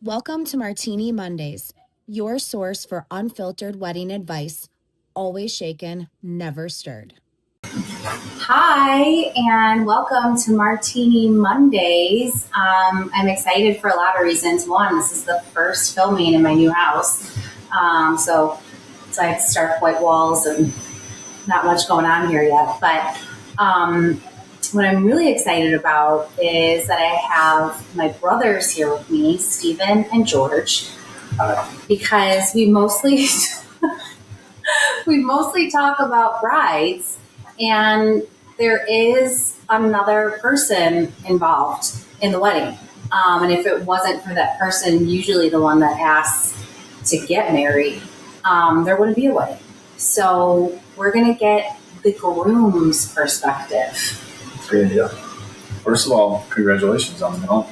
Welcome to Martini Mondays, your source for unfiltered wedding advice, always shaken, never stirred. Hi, and welcome to Martini Mondays. I'm excited for a lot of reasons. One, this is the first filming in my new house, so I had to start white walls and not much going on here yet. But what I'm really excited about is that I have my brothers here with me, Stephen and George, because we mostly talk about brides, and there is another person involved in the wedding. And if it wasn't for that person, usually the one that asks to get married, there wouldn't be a wedding. So we're going to get the groom's perspective. Great idea. First of all, congratulations on the home.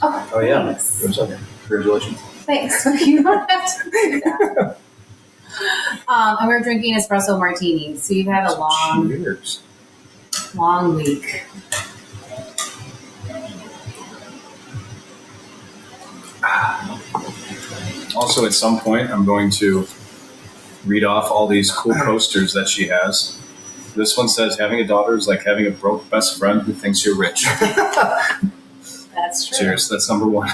Oh yeah. Thanks. Give a second. Congratulations. Thanks. You don't have to do that. And we're drinking espresso martinis. So you've had a long week. Also, at some point, I'm going to read off all these cool posters that she has. This one says, having a daughter is like having a broke best friend who thinks you're rich. That's true. Cheers. That's number one.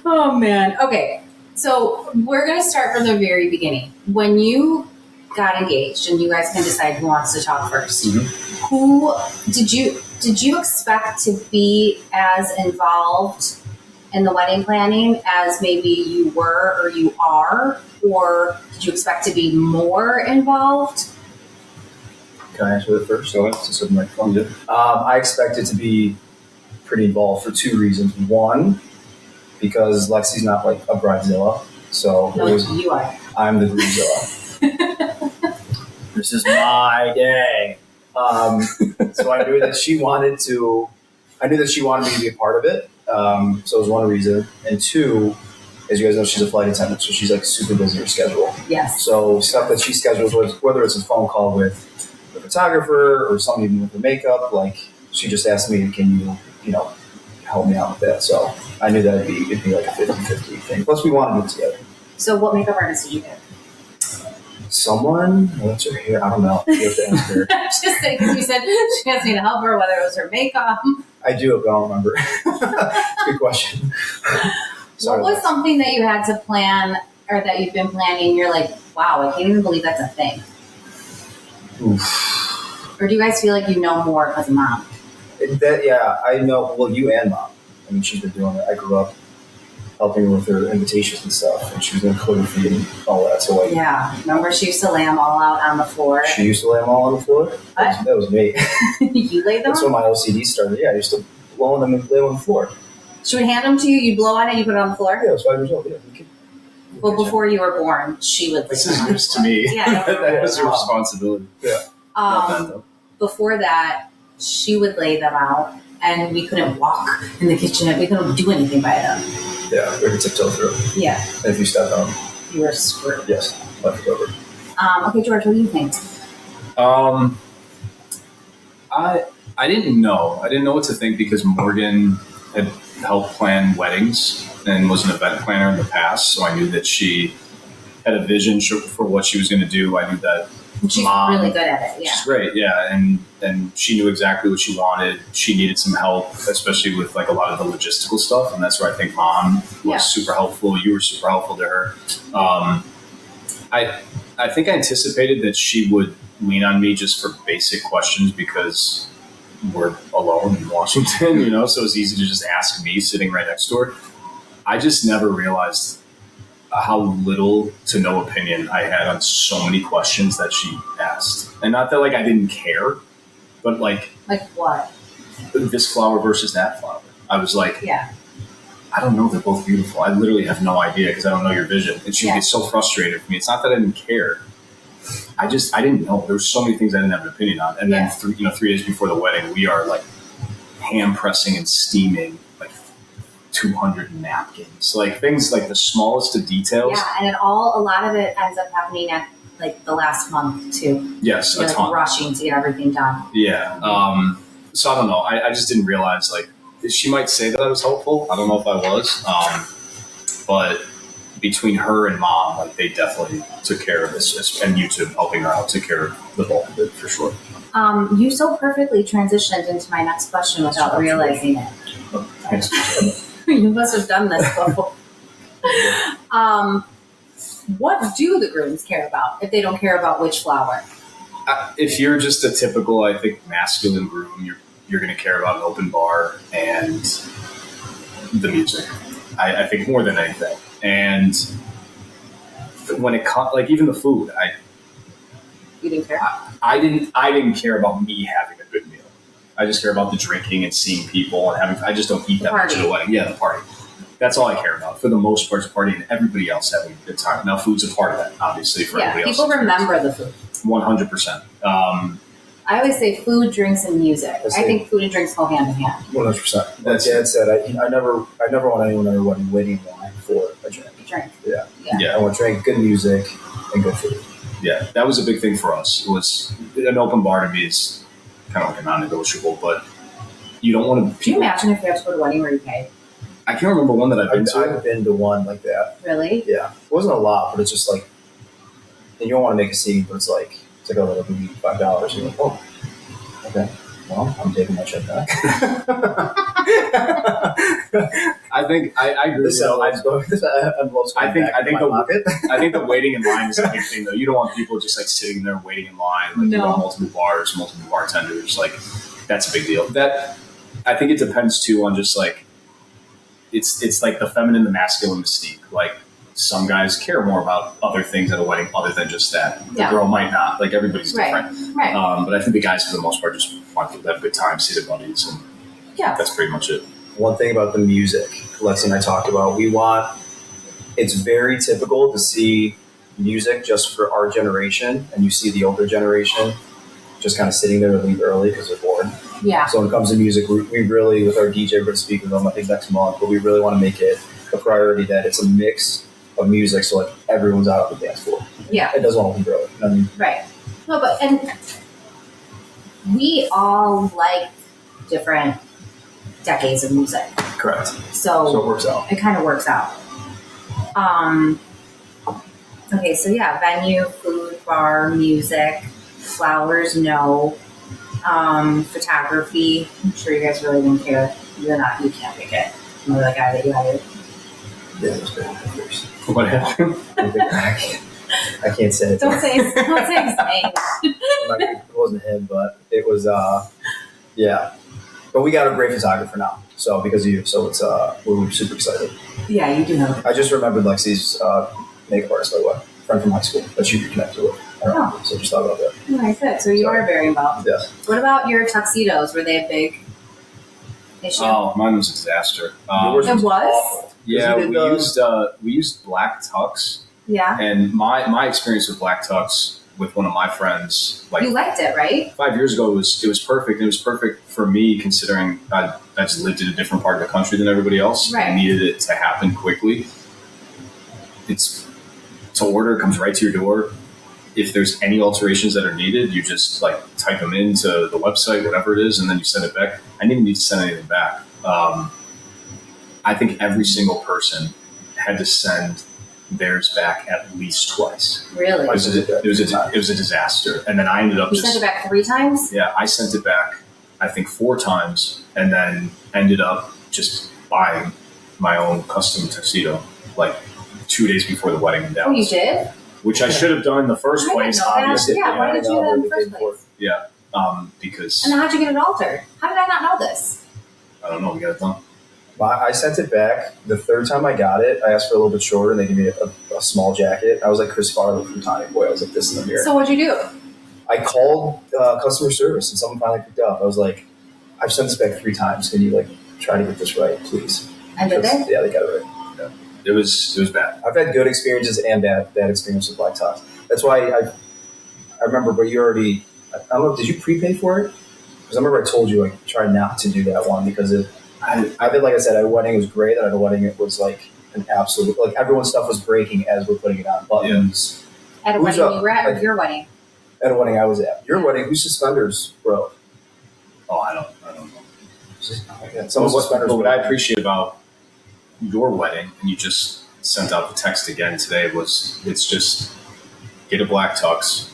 Oh, man. Okay. So we're going to start from the very beginning. When you got engaged, and you guys can decide who wants to talk first, who did you expect to be as involved in the wedding planning as maybe you were or you are, or did you expect to be more involved? Can I answer that first? So that's a microphone. I expected to be pretty involved for two reasons. One, because Lexi's not like a bridezilla, so You are. I'm the groomzilla. This is my day. So I knew that she wanted me to be a part of it. So it was one reason. And two, as you guys know, she's a flight attendant, so she's like super busy in her schedule. Yes. So stuff that she schedules, whether it's a phone call with the photographer or something even with the makeup, like she just asked me, can you help me out with that? So I knew that it'd be like a 50-50 thing. Plus we wanted it together. So what makeup artist did you get? Someone, what's her hair? I don't know. You have to ask her. Just saying, because you said she asked me to help her, whether it was her makeup. I do, but I don't remember. Good question. What was something that you had to plan or that you've been planning? You're like, wow, I can't even believe that's a thing. Oof. Or do you guys feel like you know more because of mom? I know. Well, you and mom. I mean, she's been doing it. I grew up helping her with her invitations and stuff, and she was doing calligraphy and all that. So yeah, remember she used to lay them all out on the floor. She used to lay them all on the floor. What? That was me. You laid them? That's when my OCD started. Yeah, I used to blow them and lay them on the floor. She would hand them to you. You blow on it. You put it on the floor. Yeah, I was 5 years old. Yeah. Well, before you were born, she would. This is news to me. Yeah, that was your responsibility. Yeah. Before that, she would lay them out, and we couldn't walk in the kitchen. We couldn't do anything by them. Yeah, we could tiptoe through. Yeah. And if you stepped on them, you were screwed. yes, left it over. Okay, George, what do you think? I didn't know. I didn't know what to think because Morgan had helped plan weddings and was an event planner in the past, so I knew that she had a vision for what she was going to do. I knew that She's Mom, really good at it. Yeah. She's great, yeah, and she knew exactly what she wanted. She needed some help, especially with like a lot of the logistical stuff, and that's where I think Mom was super helpful. You were super helpful to her. I think I anticipated that she would lean on me just for basic questions because we're alone in Washington, so it's easy to just ask me sitting right next to her. I just never realized how little to no opinion I had on so many questions that she asked. And not that like I didn't care, but like what? This flower versus that flower. I was like, yeah, I don't know, they're both beautiful. I literally have no idea because I don't know your vision. And she would get so frustrated with me. It's not that I didn't care. I didn't know. There were so many things I didn't have an opinion on. And then 3 days before the wedding, we are like hand pressing and steaming like 200 napkins, like things like the smallest of details. Yeah, and a lot of it ends up happening at like the last month too. Yes, a ton. Rushing to get everything done. Yeah. So I don't know. I just didn't realize like she might say that I was helpful. I don't know if I was, but between her and mom, like they definitely took care of this, and YouTube helping her out took care of the bulk of it for sure. You so perfectly transitioned into my next question without realizing it. You must have done this before. What do the grooms care about if they don't care about which flower? If you're just a typical, I think, masculine groom, you're going to care about an open bar and the music. I think more than anything. And when it comes, like even the food, You didn't care. I didn't care about me having a good meal. I just care about the drinking and seeing people and having. I just don't eat that much at a wedding. Yeah, the party. That's all I care about. For the most part, it's party and everybody else having a good time. Now, food's a part of that, obviously, for everybody else. People remember the food. 100%. I always say food, drinks, and music. I think food and drinks go hand in hand. 100%. Like Dad said, I never want anyone at a wedding waiting in line for a drink. Yeah. I want to drink, good music, and good food. Yeah, that was a big thing for us. It was an open bar to me is kind of like a non-negotiable, but you don't want to. Can you imagine if you have to go to a wedding where you pay? I can't remember one that I've been to. I've been to one like that. Really? Yeah. It wasn't a lot, but it's just like, and you don't want to make a scene, but it's like a little bit $5. You're like, oh, okay. Well, I'm taking my check back. I think I agree. I think the waiting in line is a big thing, though. You don't want people just like sitting there waiting in line. Like you want multiple bars, multiple bartenders. Like that's a big deal. That I think it depends too on just like it's like the feminine, the masculine mystique. Like some guys care more about other things at a wedding other than just that. The girl might not. Like everybody's different. Right. But I think the guys for the most part just want to have a good time, see their buddies, and that's pretty much it. One thing about the music, Lexi and I talked about, it's very typical to see music just for our generation, and you see the older generation just kind of sitting there to leave early because they're bored. Yeah. So when it comes to music, we really, with our DJ, we're going to speak with them, I think next month, but we really want to make it a priority that it's a mix of music, so like everyone's out on the dance floor. Yeah. It doesn't want to leave early. You know what I mean? Right. No, and we all like different decades of music. Correct. So it works out. It kind of works out. Okay, so venue, food, bar, music, flowers, no. Photography, I'm sure you guys really didn't care. You can't pick it. You're the guy that you hired. Yeah, it was great. What happened? I can't say it. Don't say his name. It wasn't him, but it was, yeah. But we got a great photographer now, so because of you, so it's we're super excited. Yeah, you do know. I just remembered Lexi's makeup artist, by the way, friend from high school that you connected with. So just thought about that. Nice. So you are very involved. Yes. What about your tuxedos? Were they a big issue? Oh, mine was a disaster. It was? Yeah, we used black tux. Yeah. And my experience with black tux with one of my friends, like you liked it, right? 5 years ago, it was perfect. It was perfect for me considering I just lived in a different part of the country than everybody else. Right. I needed it to happen quickly. It's to order, it comes right to your door. If there's any alterations that are needed, you just like type them into the website, whatever it is, and then you send it back. I didn't need to send anything back. I think every single person had to send theirs back at least twice. Really? It was a disaster. And then I ended up You sent it back 3 times? Yeah, I sent it back, I think 4 times, and then ended up just buying my own custom tuxedo like 2 days before the wedding in Dallas. Oh, you did? Which I should have done in the first place, obviously. Yeah, why did you do that in the first place? Yeah, because... And then how'd you get it altered? How did I not know this? I don't know, we got it done. I sent it back. The 3rd time I got it, I asked for a little bit shorter, and they gave me a small jacket. I was like Chris Farley from Tiny Boy. I was like this in the mirror. So what'd you do? I called customer service, and someone finally picked up. I was like, I've sent this back 3 times. Can you like try to get this right, please? And did they? Yeah, they got it right. Yeah. It was bad. I've had good experiences and bad experiences with black tux. That's why I remember, but you already, I don't know, did you prepay for it? Because I remember I told you, like, try not to do that one because I've had, like I said, at a wedding it was great. At a wedding it was like an absolute, like everyone's stuff was breaking as we're putting it on. Buttons. Yeah. At a wedding you were at, or your wedding? At a wedding I was at. Your wedding, whose suspenders broke? Oh, I don't know. What I appreciate about your wedding, and you just sent out the text again today, was it's just get a black tux,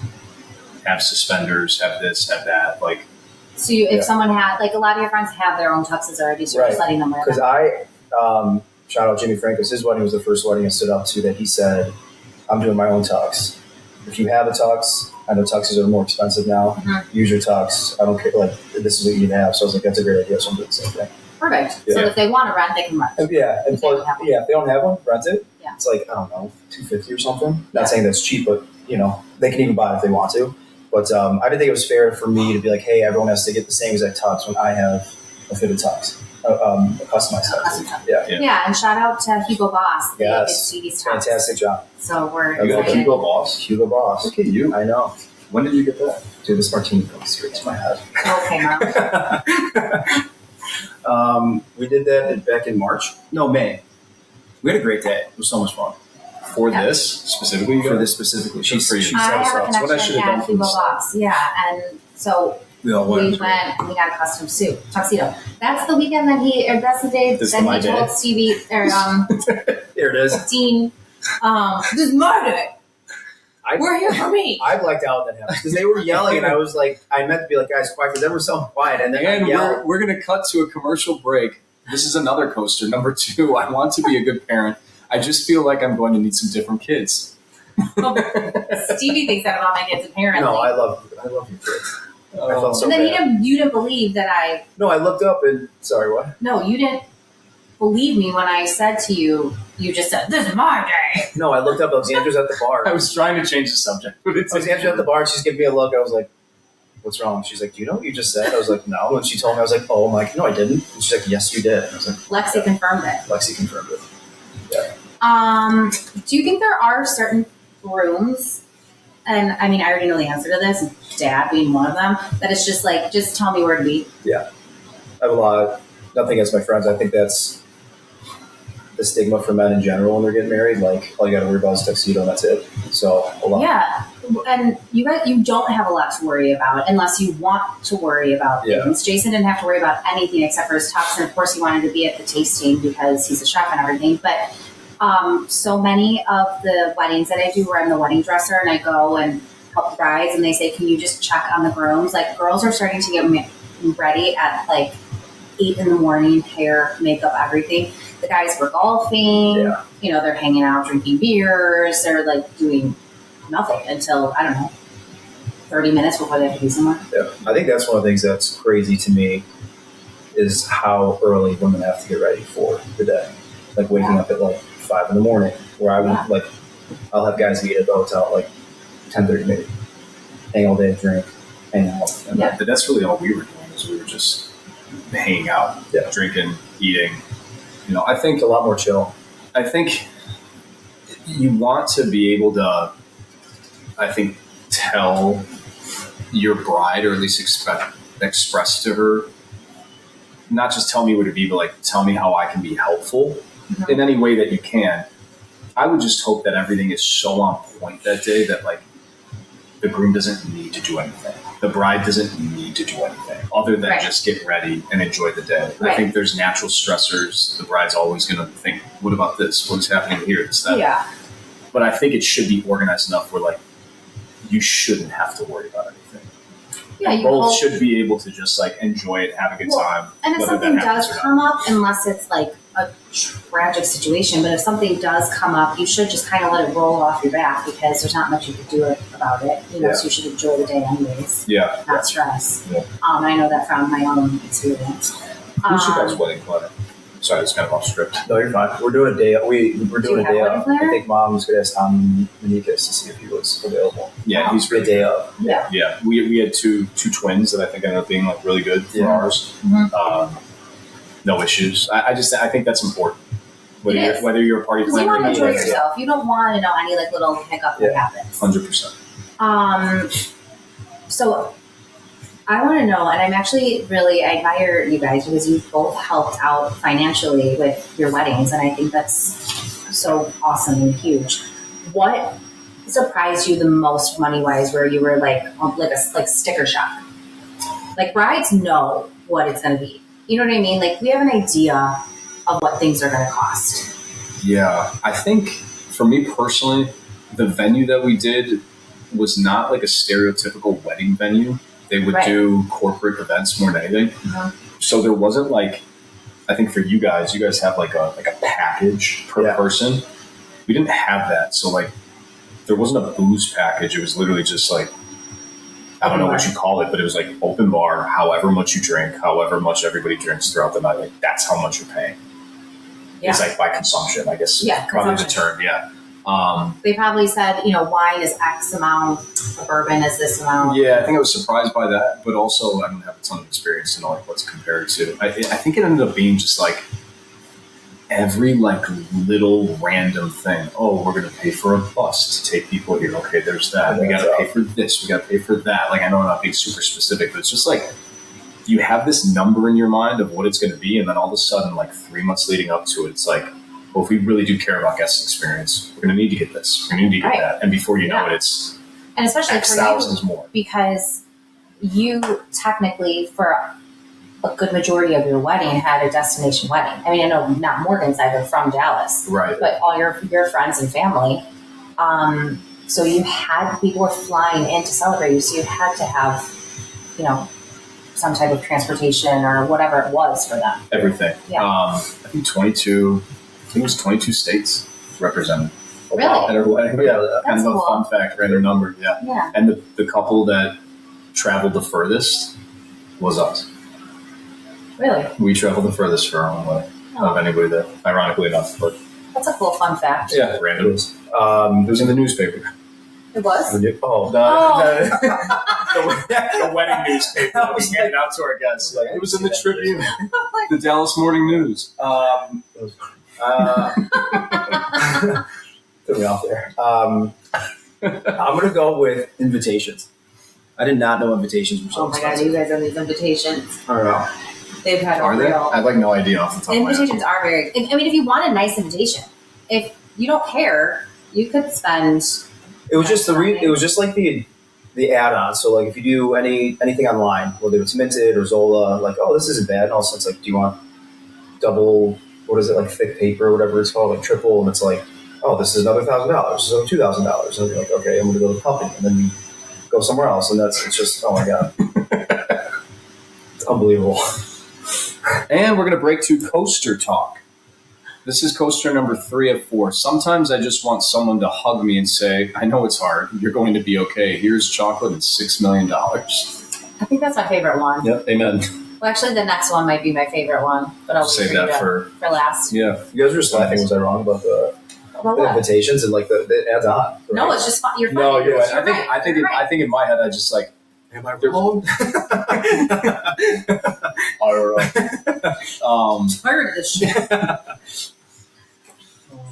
have suspenders, have this, have that. Like, So if someone had, like, a lot of your friends have their own tuxes already, so you're just letting them wear them. Because shout out Jimmy Francos, his wedding was the first wedding I stood up to that he said, I'm doing my own tux. If you have a tux, I know tuxes are more expensive now. Use your tux. I don't care. Like, this is what you need to have. So I was like, that's a great idea. So I'm doing the same thing. Perfect. Yeah. So if they want to rent, they can rent. And if they don't have one, rent it. Yeah. It's like, I don't know, $250 or something. Not saying that's cheap, but they can even buy it if they want to. But I didn't think it was fair for me to be like, hey, everyone has to get the same exact tux when I have a fitted tux, a customized tux. Yeah, and shout out to Hugo Boss. Yes. Stevie's tux. Fantastic job. So we're excited. Hugo Boss. Look at you. I know. When did you get that? Dude, this martini goes straight to my head. Okay, Mom. We did that back in March. No, May. We had a great day. It was so much fun. For this specifically? For this specifically. She set I us have a up. It's what I should connection have done at from Hugo the start. Boss. Yeah, and so we went and we got a custom suit, tuxedo. That's the weekend that that's the day that he told Stevie, or Here it is. Dean, this is my day. We're here for me. I blacked out that happened because they were yelling, and I was like, I meant to be like, guys, quiet, because they were so quiet. And then we're going to cut to a commercial break. This is another coaster. Number 2, I want to be a good parent. I just feel like I'm going to need some different kids. Well, Stevie thinks that about my kids, apparently. No, I love your kids. I felt so and then bad. you didn't believe that I... No, I looked up and... Sorry, what? No, you didn't believe me when I said to you, you just said, this is my day. No, I looked up Alexandra's at the bar. I was trying to change the subject. But Alexandra's at the bar, and she's giving me a look. I was like, what's wrong? She's like, do you know what you just said? I was like, no. And she told me, I was like, oh, I'm like, no, I didn't. And she's like, yes, you did. And I was like, Lexi confirmed it. Lexi confirmed it. Yeah. Do you think there are certain grooms, and I mean, I already know the answer to this, Dad being one of them, that it's just like, just tell me where to be? Yeah. I have a lot, nothing against my friends. I think that's the stigma for men in general when they're getting married. Like, all you got to worry about is tuxedo, and that's it. So, a lot. Yeah. And you don't have a lot to worry about unless you want to worry about things. Jason didn't have to worry about anything except for his tux, and of course he wanted to be at the tasting because he's a chef and everything. But so many of the weddings that I do where I'm the wedding dresser and I go and help the brides and they say, can you just check on the grooms? Like, girls are starting to get ready at like 8 in the morning, hair, makeup, everything. The guys were golfing, they're hanging out, drinking beers. They're like doing nothing until, I don't know, 30 minutes before they have to be somewhere. Yeah. I think that's one of the things that's crazy to me is how early women have to get ready for the day. Like waking up at like 5 in the morning, where I would like, I'll have guys meet at the hotel at like 10:30 maybe, hang all day, drink, hang out. But that's really all we were doing is we were just hanging out, drinking, eating. I think a lot more chill. I think you want to be able to, I think, tell your bride, or at least express to her, not just tell me what to be, but like tell me how I can be helpful in any way that you can. I would just hope that everything is so on point that day that like the groom doesn't need to do anything. The bride doesn't need to do anything other than just get ready and enjoy the day. Right. I think there's natural stressors. The bride's always going to think, what about this? What's happening here? This, that. Yeah. But I think it should be organized enough where like you shouldn't have to worry about anything. Yeah, you both should be able to just like enjoy it, have a good time. And if something does come up, unless it's like a tragic situation, but if something does come up, you should just kind of let it roll off your back because there's not much you can do about it. So you should enjoy the day anyways. Yeah. Not stress. Yeah. I know that from my own experience. Who's your guys' wedding planner? Sorry, it's kind of off script. No, you're fine. We're doing a day. We're doing a day of. I think Mom's going to ask Tom Manikas to see if he was available. Yeah, he's really a day of. Yeah. We had two twins that I think ended up being like really good for ours. Mm-hmm. No issues. I think that's important. Whether you're a party planner, you want to enjoy yourself. You don't want to know any like little hiccup that happens. 100%. So I want to know, and I admire you guys because you've both helped out financially with your weddings, and I think that's so awesome and huge. What surprised you the most money-wise, where you were like sticker shock? Like brides know what it's going to be. you know what I mean? Like, we have an idea of what things are going to cost. Yeah, I think for me personally, the venue that we did was not like a stereotypical wedding venue. They would do corporate events more than anything. So there wasn't like, I think for you guys have like a package per person. We didn't have that. So like there wasn't a booze package. It was literally just like, I don't know what you call it, but it was like open bar, however much you drink, however much everybody drinks throughout the night. Like that's how much you're paying. Yeah. It's like by consumption, I guess. Yeah, probably the term. Yeah. They probably said, wine is X amount, a bourbon is this amount. Yeah, I think I was surprised by that, but also I don't have a ton of experience to know like what's compared to. I think it ended up being just like every like little random thing. Oh, we're going to pay for a bus to take people here. Okay, there's that. We got to pay for this. We got to pay for that. Like I know I'm not being super specific, but it's just like you have this number in your mind of what it's going to be, and then all of a sudden, like 3 months leading up to it, it's like, well, if we really do care about guest experience, we're going to need to get this. We're going to need to get that. And before you know it, it's and especially X for thousands you, more. Because you technically, for a good majority of your wedding, had a destination wedding. I mean, I know not Morgan's either from Dallas, right? But all your friends and family. So you had people were flying in to celebrate you, so you had to have, some type of transportation or whatever it was for them. Everything. Yeah. I think 22. I think it was 22 states represented. Really? At our wedding. Yeah, that's kind of cool. a fun fact, random number. Yeah. Yeah. And the couple that traveled the furthest was us. Really? We traveled the furthest for our own wedding of anybody that, ironically enough, but that's a cool fun fact. yeah, random. It was in the newspaper. It was? The wedding newspaper that we handed out to our guests. Like, it was in the Tribune, the Dallas Morning News. Threw me off there. I'm going to go with invitations. I did not know invitations were so Oh my God, you guys have these invitations. I don't know. They've had Are they? I have like no idea off the top of my head. Invitations are very, I mean, if you want a nice invitation, if you don't care, you could spend. It was just it was just like the add-on. So like if you do anything online, whether it's Minted or Zola, like, oh, this isn't bad. And also it's like, do you want double, what is it, like thick paper or whatever it's called, like triple, and it's like, oh, this is another $1,000, this is another $2,000. And you're like, okay, I'm going to go to the company, and then you go somewhere else, and it's just, oh my God. It's unbelievable. And we're going to break to coaster talk. This is coaster number 3 of 4. Sometimes I just want someone to hug me and say, I know it's hard. You're going to be okay. Here's chocolate and $6 million. I think that's my favorite one. Yep. Amen. Well, actually, the next one might be my favorite one, but I'll save that for last. Yeah. You guys were just laughing. Was I wrong about the invitations and like the adds on? Right? No, it's just fun. You're fine. No, you're right. I think in my head, I just like, am I wrong? I don't know. Tired of this shit.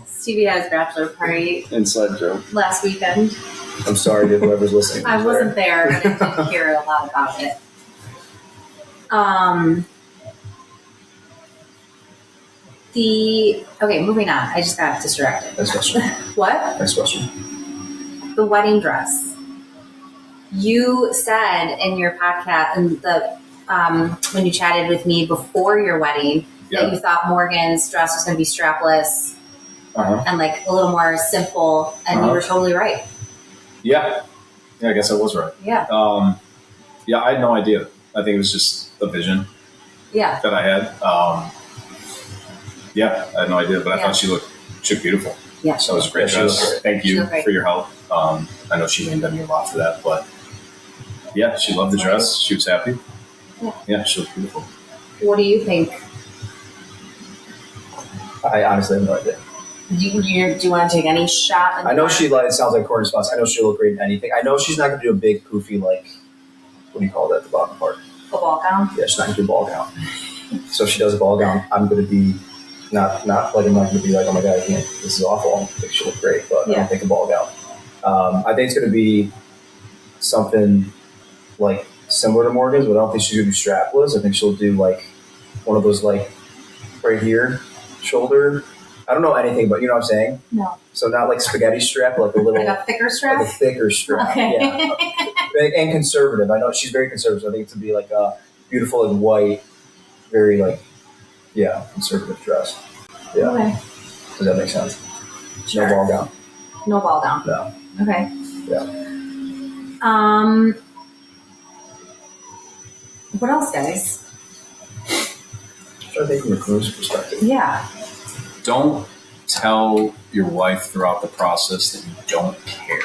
Stevie had his bachelor party Inside joke. last weekend. I'm sorry to whoever's listening. I wasn't there, but I did hear a lot about it. Moving on. I just got distracted. Next question. What? Next question. The wedding dress. You said in your podcast, when you chatted with me before your wedding, that you thought Morgan's dress was going to be strapless and like a little more simple, and you were totally right. Yeah. Yeah, I guess I was right. Yeah. Yeah, I had no idea. I think it was just a vision that I had. Yeah, I had no idea, but I thought she looked beautiful. Yeah. So it was a great dress. Thank you for your help. I know she leaned on me a lot for that, but yeah, she loved the dress. She was happy. Yeah, she looked beautiful. What do you think? I honestly have no idea. Do you want to take any shot? I know it sounds like a corny response. I know she'll look great in anything. I know she's not going to do a big, poofy, like, what do you call that, the bottom part? A ball gown? Yeah, she's not going to do a ball gown. So if she does a ball gown, I'm going to be not like, I'm not going to be like, oh my God, I can't, this is awful. I think she'll look great, but I don't think a ball gown. I think it's going to be something like similar to Morgan's, but I don't think she's going to do strapless. I think she'll do like one of those like right here, shoulder. I don't know anything, but you know what I'm saying? No. So not like spaghetti strap, like a little... Like a thicker strap? Like a thicker strap, okay. Yeah. And conservative. I know she's very conservative. So I think it's to be like a beautiful and white, very conservative dress. Yeah. Okay. Does that make sense? Sure. No ball gown. No ball down. No. Okay. Yeah. What else, guys? I think from a groom's perspective. Yeah. Don't tell your wife throughout the process that you don't care.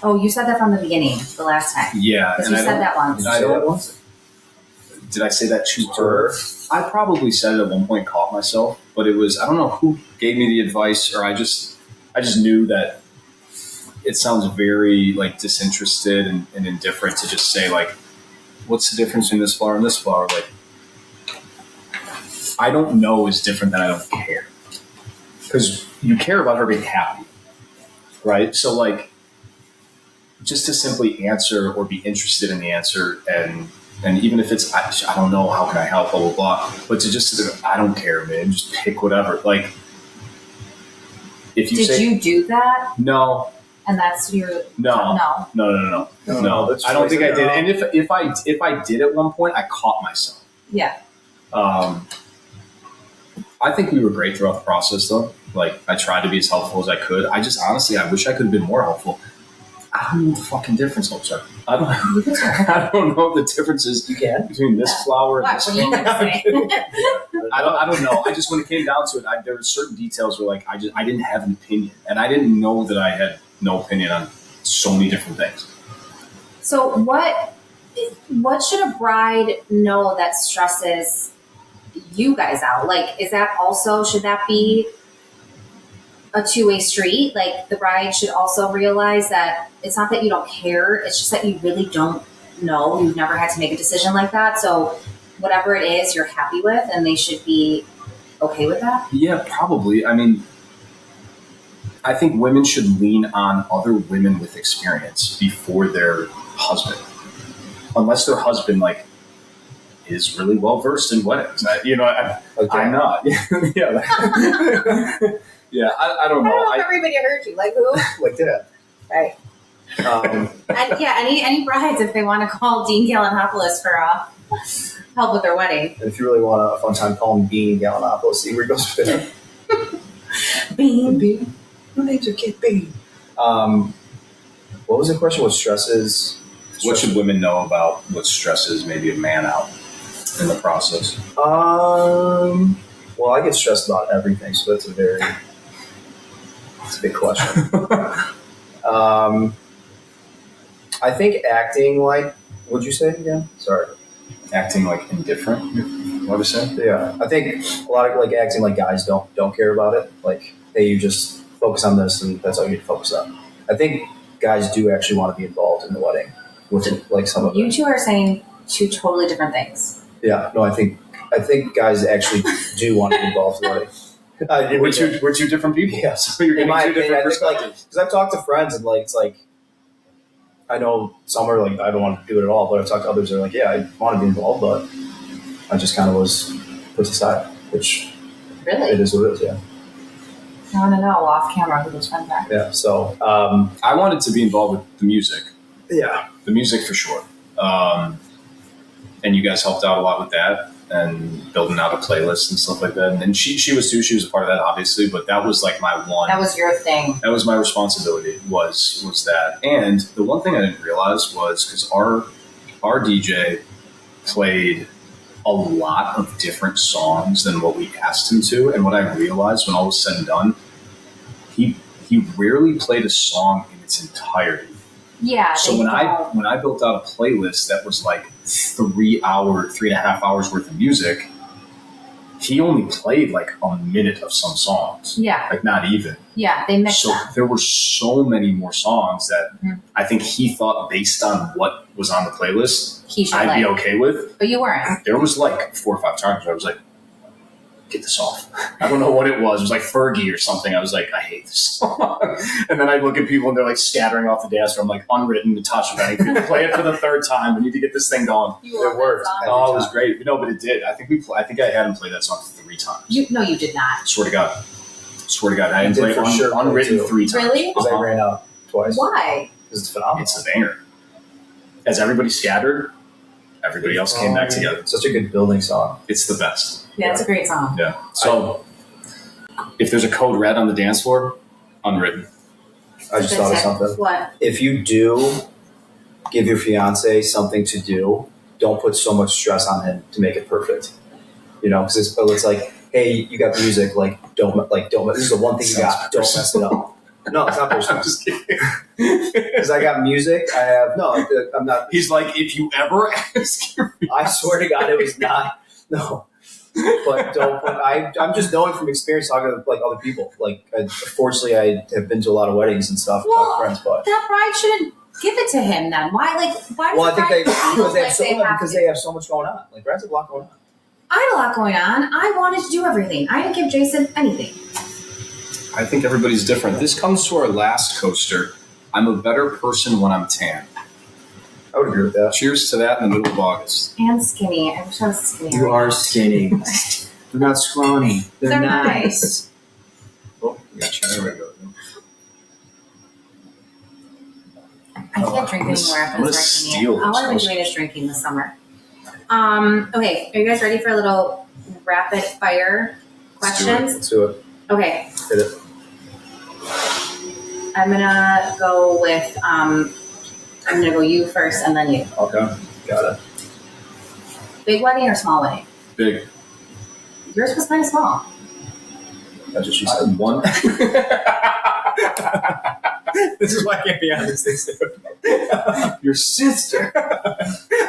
Oh, you said that from the beginning, the last time. Yeah. Because you said that once. Did I say that once? Did I say that to her? I probably said it at one point, caught myself, but it was, I don't know who gave me the advice, or I just knew that it sounds very like disinterested and indifferent to just say like, what's the difference between this flower and this flower? Like, I don't know is different than I don't care. Because you care about her being happy, right? So like, just to simply answer or be interested in the answer, and even if it's, I don't know, how can I help, blah, blah, blah. But to just, I don't care, man, just pick whatever. Like, if you Did you do that? No. And that's your... No. No. I don't think I did. And if I did at one point, I caught myself. Yeah. I think we were great throughout the process, though. Like, I tried to be as helpful as I could. I just, honestly, I wish I could have been more helpful. I don't know what the fucking difference is. I don't know what the difference is between this flower and this flower. I don't know. I just, when it came down to it, there were certain details where like I didn't have an opinion, and I didn't know that I had no opinion on so many different things. So what should a bride know that stresses you guys out? Like, is that also, should that be a two-way street? Like, the bride should also realize that it's not that you don't care, it's just that you really don't know. You've never had to make a decision like that. So whatever it is you're happy with, and they should be okay with that? Yeah, probably. I mean, I think women should lean on other women with experience before their husband. Unless their husband, like, is really well versed in weddings. I'm not. Yeah, I don't know. I don't know if everybody heard you. Like who? Like that. Right. And yeah, any brides, if they want to call Dean Galanopoulos for help with their wedding. And if you really want a fun time, call him Bean Galanopoulos. See where he goes with it. Bean. Who names a kid Bean? What was the question? What stresses? What should women know about what stresses maybe a man out in the process? Well, I get stressed about everything, so that's a big question. I think acting like, what'd you say again? Sorry. Acting like indifferent? What was it? Yeah. I think a lot of like acting like guys don't care about it. Like, hey, you just focus on this and that's all you need to focus on. I think guys do actually want to be involved in the wedding with like some of You two are saying two totally different things. Yeah. No, I think guys actually do want to be involved in the wedding. We're two different people. Yeah, so you're getting two different perspectives. Because I've talked to friends and like it's like, I know some are like, I don't want to do it at all, but I've talked to others that are like, yeah, I want to be involved, but I just kind of was put aside, which really it is what it is. Yeah. I want to know off camera who those friends are. Yeah. So I wanted to be involved with the music. Yeah, the music for sure. And you guys helped out a lot with that. And building out a playlist and stuff like that. And she was too. She was a part of that, obviously. But that was like my one. That was your thing. That was my responsibility. Was that? And the one thing I didn't realize was because our DJ played a lot of different songs than what we asked him to. And what I realized when all was said and done, he rarely played a song in its entirety. Yeah. So when I built out a playlist that was like 3.5 hours worth of music, he only played like a minute of some songs. Yeah. Like not even. Yeah, they mixed them. There were so many more songs that I think he thought based on what was on the playlist, I'd be okay with. But you weren't. There was like 4 or 5 times where I was like, get this off. I don't know what it was. It was like Fergie or something. I was like, I hate this song. And then I look at people and they're like scattering off the dance floor. I'm like, unwritten, Natasha Benning. Play it for the 3rd time. We need to get this thing going. It worked. Oh, it was great. No, but it did. I think I had him play that song 3 times. No, you did not. Swear to God. I had him play unwritten 3 times. Really? Because I ran out twice. Why? Because it's phenomenal. It's a banger. As everybody scattered, everybody else came back together. Such a good building song. It's the best. Yeah, it's a great song. Yeah. So if there's a code red on the dance floor, unwritten. I just thought of something. What? If you do give your fiance something to do, don't put so much stress on him to make it perfect. Because it's like, hey, you got music, don't. This is the one thing you got. Don't mess it up. No, it's not personal. I'm just kidding. Because I got music. I have I'm not. He's like, if you ever ask your I swear to God, it was not. No. But don't put. I'm just knowing from experience talking to other people. Fortunately, I have been to a lot of weddings and stuff. Well, friends, but that bride shouldn't give it to him then. Why? Why? Well, I think they they have so much going on. Brides have a lot going on. I had a lot going on. I wanted to do everything. I didn't give Jason anything. I think everybody's different. This comes to our last coaster. I'm a better person when I'm tan. I would agree with that. Cheers to that in the middle of August. And skinny. I wish I was skinny. You are skinny. They're not scrawny. They're nice. Oh, gotcha. There we go. I can't drink anymore after this martini. All I've been doing is drinking this summer. Okay, are you guys ready for a little rapid fire questions? Let's do it. Okay. Hit it. I'm gonna go with I'm gonna go you first and then you. Okay, got it. Big wedding or small wedding? Big. Yours was kind of small. That's what she said. One. This is why I can't be on these things. Your sister.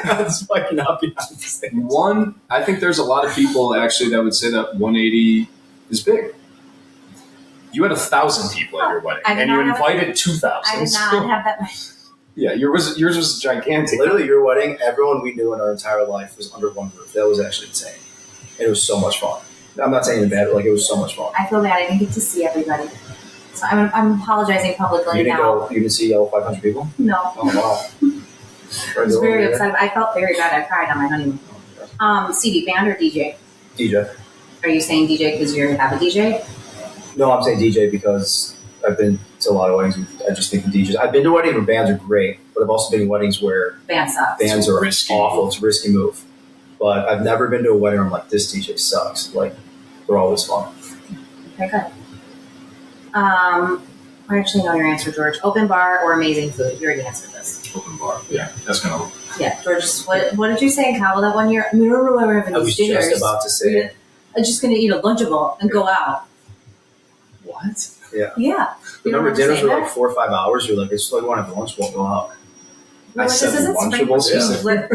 That's why I cannot be on these things. One, I think there's a lot of people actually that would say that 180 is big. You had 1,000 people at your wedding, and you invited 2,000. I did not have that much. Yeah, yours was gigantic. Literally, your wedding, everyone we knew in our entire life was under one roof. That was actually insane. It was so much fun. I'm not saying it bad, but it was so much fun. I feel bad. I didn't get to see everybody. So I'm apologizing publicly now. You didn't see all 500 people? No. Oh, wow. I was very upset. I felt very bad. I cried on my honeymoon. CD, band or DJ? DJ. Are you saying DJ because you have a DJ? No, I'm saying DJ because I've been to a lot of weddings. I just think the DJs. I've been to weddings where bands are great, but I've also been to weddings where bands are risky. Awful. It's a risky move. But I've never been to a wedding where I'm like, this DJ sucks. They're always fun. Okay, good. I actually know your answer, George. Open bar or amazing food? You already answered this. Open bar. Yeah, that's gonna. Yeah, George. What did you say in Cabo that one year? I remember when we were having these dinners. I was just about to say. I'm just going to eat a Lunchable and go out. What? Yeah. Yeah. Remember dinners were 4 or 5 hours? You're like, it's like, I want to have lunch, we'll go out. I said Lunchables.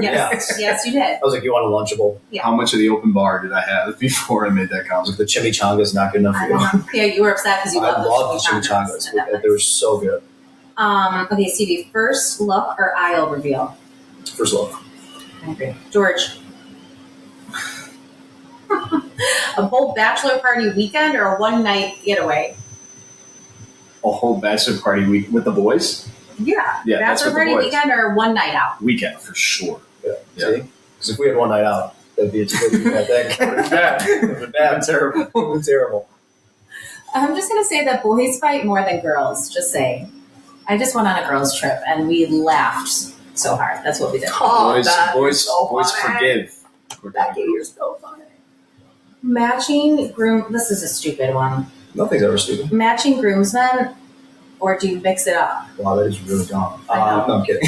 Yes, you did. I was like, you want a Lunchable? Yeah. How much of the open bar did I have before I made that comment? The chimichanga is not good enough for you. Yeah, you were upset because you loved the chimichangas. They were so good. Okay, Stevie, first look or aisle reveal? First look. I agree. George. A whole bachelor party weekend or a one-night getaway? A whole bachelor party week with the boys? Yeah. That's bachelor party weekend or one night out? Weekend, for sure. Yeah. See? Because if we had one night out, that'd be a bad thing. Bad. Terrible. Terrible. I'm just going to say that boys fight more than girls. Just saying. I just went on a girls' trip and we laughed so hard. That's what we did. Boys forgive. Becky, you're so funny. Matching groom. This is a stupid one. Nothing's ever stupid. Matching groomsmen, or do you mix it up? Wow, that is really dumb. No, I'm kidding.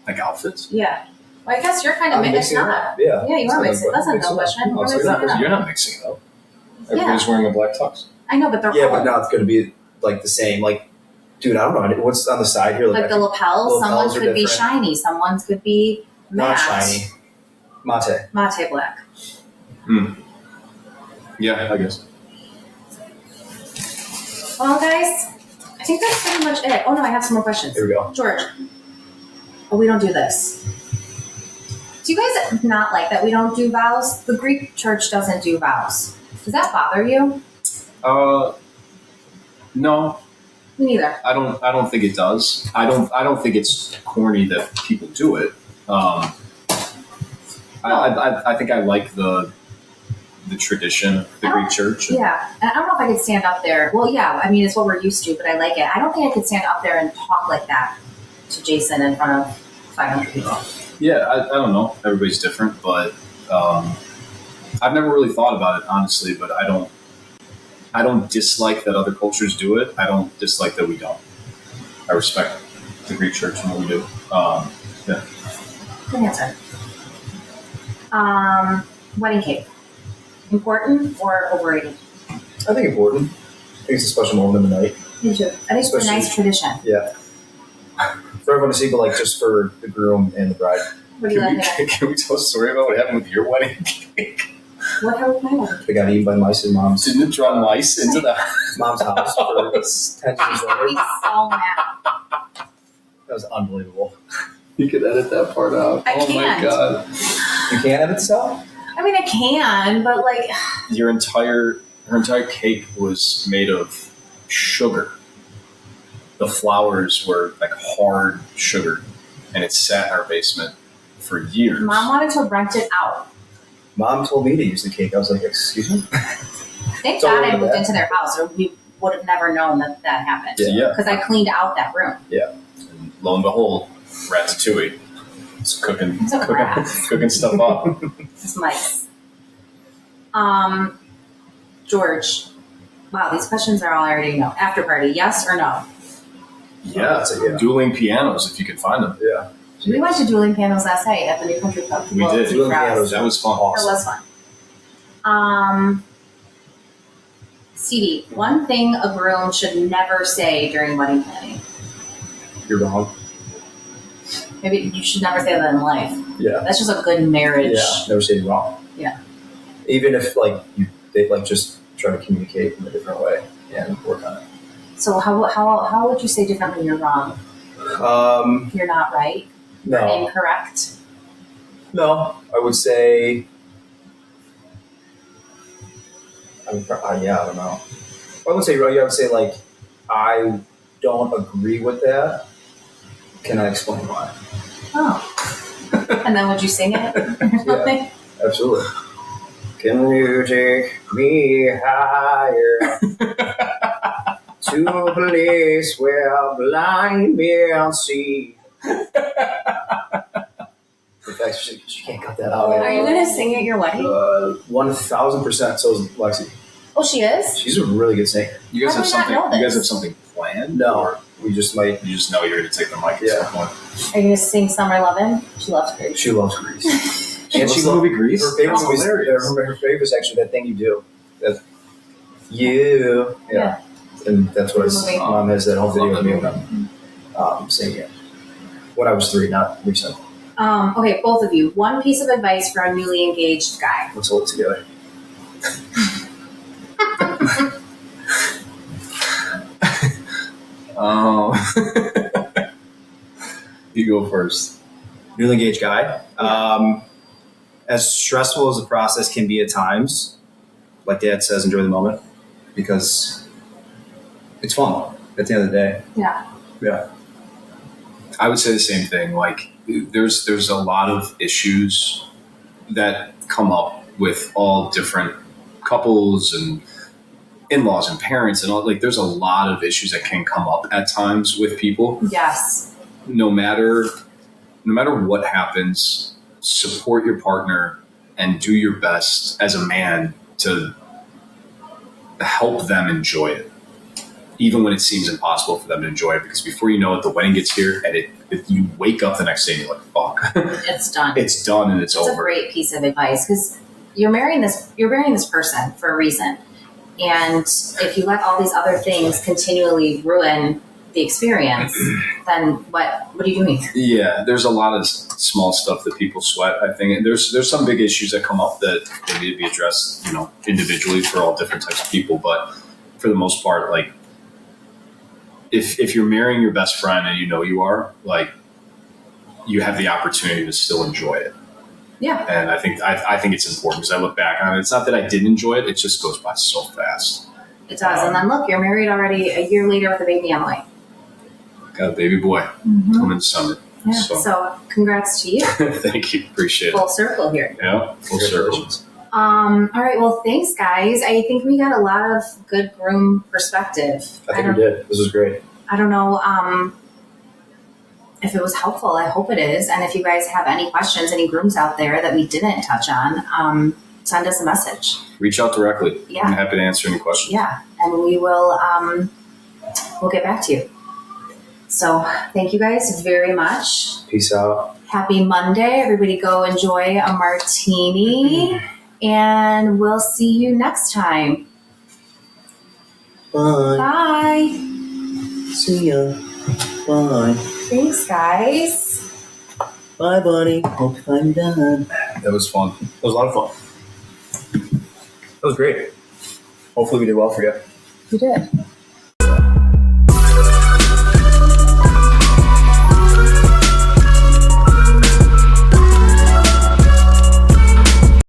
Like outfits? Yeah. Well, I guess you're kind of mixing it up. Yeah. Yeah, you are mixing. That's a no question. You're not mixing it up. Everybody's wearing a black tux. I know, but they're but now it's going to be like the same. Like, dude, I don't know what's on the side here. Like the lapels. Someone's could be shiny. Someone's could be matte. Not shiny. Mate black. Yeah, I guess. Well, guys, I think that's pretty much it. Oh, no, I have some more questions. Here we go. George. Oh, we don't do this. Do you guys not like that we don't do vows? The Greek church doesn't do vows. Does that bother you? No. Me neither. I don't think it does. I don't think it's corny that people do it. I think I like the tradition of the Greek church. Yeah. And I don't know if I could stand up there. Well, yeah, I mean, it's what we're used to, but I like it. I don't think I could stand up there and talk like that to Jason in front of 500 people. Yeah, I don't know. Everybody's different, but I've never really thought about it honestly. But I don't dislike that other cultures do it. I don't dislike that we don't. I respect the Greek church and what we do. Yeah. Good answer. Wedding cake. Important or overrated? I think important. I think it's a special moment in the night. Me too. I think it's a nice tradition. Yeah. For everyone to see, but like just for the groom and the bride. What do you like? Can we tell a story about what happened with your wedding cake? What happened with my wedding? They got eaten by mice in mom's. Didn't it draw mice into the mom's house for 10 years later. He's so mad. That was unbelievable. You could edit that part out. I Oh can't. my god. You can't edit stuff? I mean, I can, but like, Her entire cake was made of sugar. The flowers were like hard sugar, and it sat in our basement for years. Mom wanted to rent it out. Mom told me to use the cake. I was like, excuse me? Thank So God I what moved that- into their house, or we would have never known that happened. Yeah. Because I cleaned out that room. And lo and behold, Ratatouille. It's cooking stuff up. It's mice. George. Wow, these questions are all I already know. After party, yes or no? Yeah, That's a yeah. dueling pianos if you could find them. Yeah. We went to dueling pianos last night at the New Country Club. We did. Dueling pianos. That was fun. It was fun. CD, one thing a groom should never say during wedding planning. You're wrong. Maybe you should never say that in life. Yeah. That's just a good marriage. Yeah. Never say wrong. Yeah. Even if they just try to communicate in a different way and work on it. So how would you say differently you're wrong? You're not right? You're No. incorrect? No. I would say. I don't know. I would say like, I don't agree with that. Can I explain why? Oh. And then would you sing it or something? Absolutely. Can you take me higher to a place where blind men see? In fact, she can't cut that out. Are you going to sing at your wedding? 1,000%. So is Lexi. Oh, she is? She's a really good singer. You guys How have do we not something. know this? You guys have something planned? No, Or we just might. you just know you're going to take the mic at Yeah. some point. Are you going to sing Summer Lovin'? She loves Grease. She loves Grease. And she movie Grease? Her favorite That's movie. hilarious. Her favorite is actually That Thing You Do. That you. Yeah. And that's what his Movie. mom has that whole Love video that of me movie. singing it. When I was 3, not recent. Okay, both of you. One piece of advice for a newly engaged guy. Let's hold it together. You go first. Newly engaged guy. As stressful as the process can be at times, like Dad says, enjoy the moment because it's fun at the end of the day. Yeah. Yeah. I would say the same thing. Like, there's a lot of issues that come up with all different couples and in-laws and parents and all. Like, there's a lot of issues that can come up at times with people. Yes. No matter what happens, support your partner and do your best as a man to help them enjoy it, even when it seems impossible for them to enjoy it. Because before you know it, the wedding gets here, and if you wake up the next day and you're like, "Fuck, It's done. it's done and it's It's a over." great piece of advice because you're marrying this person for a reason, and if you let all these other things continually ruin the experience, then what are you doing? Yeah, there's a lot of small stuff that people sweat. I think and there's some big issues that come up that need to be addressed, individually for all different types of people. But for the most part, like, if you're marrying your best friend and you are, like, you have the opportunity to still enjoy it. Yeah. And I think it's important because I look back on it. It's not that I didn't enjoy it; it just goes by so fast. It does. And then look, you're married already a year later with a baby on the way. Got a baby boy coming summer. Yeah. So So congrats to you. thank you, appreciate it. Full circle here. Yeah, full circle. All right. Well, thanks, guys. I think we got a lot of good groom perspective. I think we did. This was great. I don't know. if it was helpful, I hope it is. And if you guys have any questions, any grooms out there that we didn't touch on, send us a message. Reach out directly. Yeah. I'm happy to answer any questions. Yeah. And we will, we'll get back to you. So thank you guys very much. Peace out. Happy Monday. Everybody go enjoy a martini. And we'll see you next time. Bye. Bye. See ya. Bye. Thanks, guys. Bye, buddy. Hope I'm done. That was fun. It was a lot of fun. That was great. Hopefully we did well for you. You did.